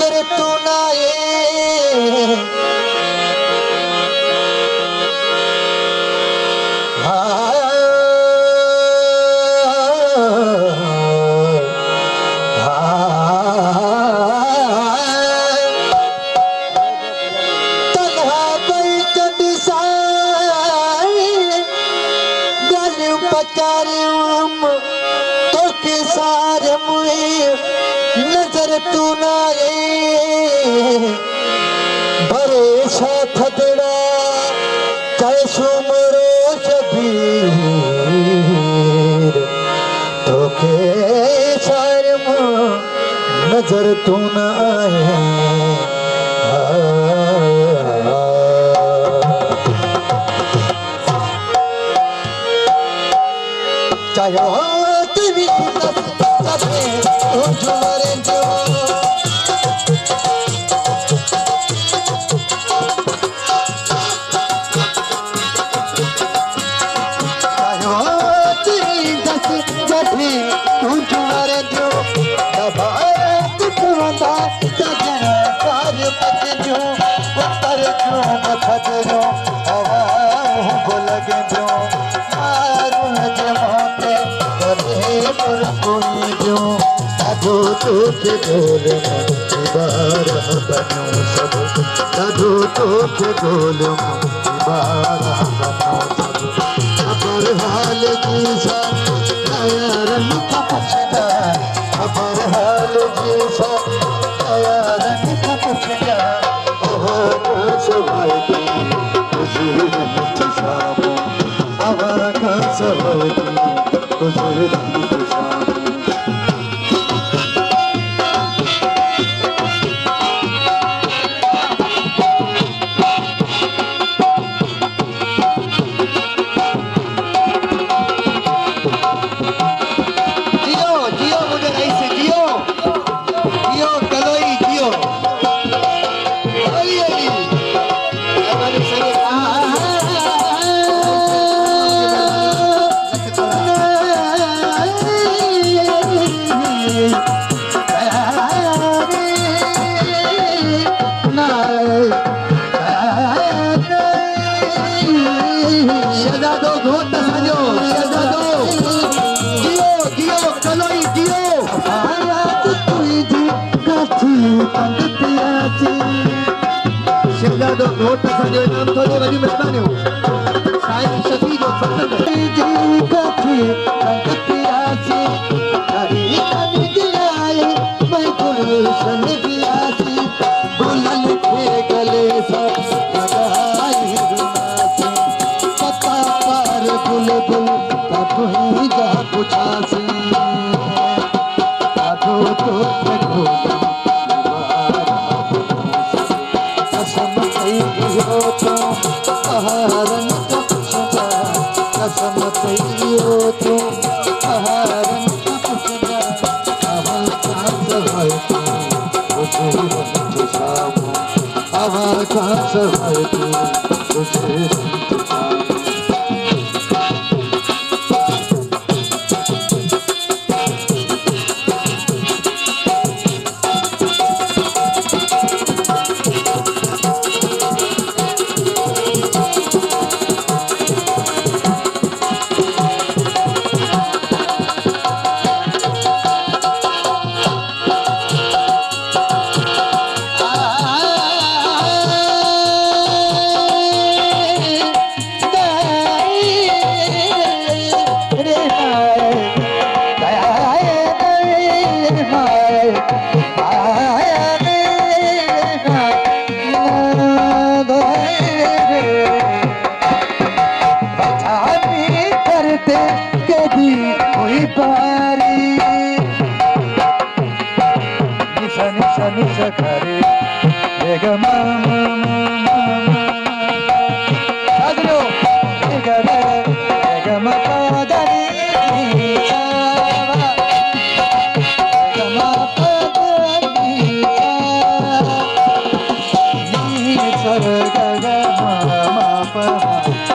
नजर तू ना आए तन्हा बैठ दिसाए गलियों पचारियों तो के सारे मुए नजर तू ना आए भरे साथ दड़ा कैसो मरो शबीर तो के सारे नजर तू ना आए चाहे तेरी जुमरे जो के गोल बारह बनो सब साधु तो के गोल बारह बनो सब अपर हाल की सा नया रंग का पछता अपर हाल की सा नया रंग का पछता ओह सवाई खुशी रंग शामो आवा का सवाई खुशी रंग शामो जो नाम थोड़ी बड़ी मेहरबानी हो साईं शफी जो फतन जी काफी कंगतियासी हरी कभी दिलाए मैं गुलशन दियासी बुलन के गले सब लगाई रुनासी पता पार बुलबुल तब ही जा पुछासी आधो तो देखो Nish nish khare,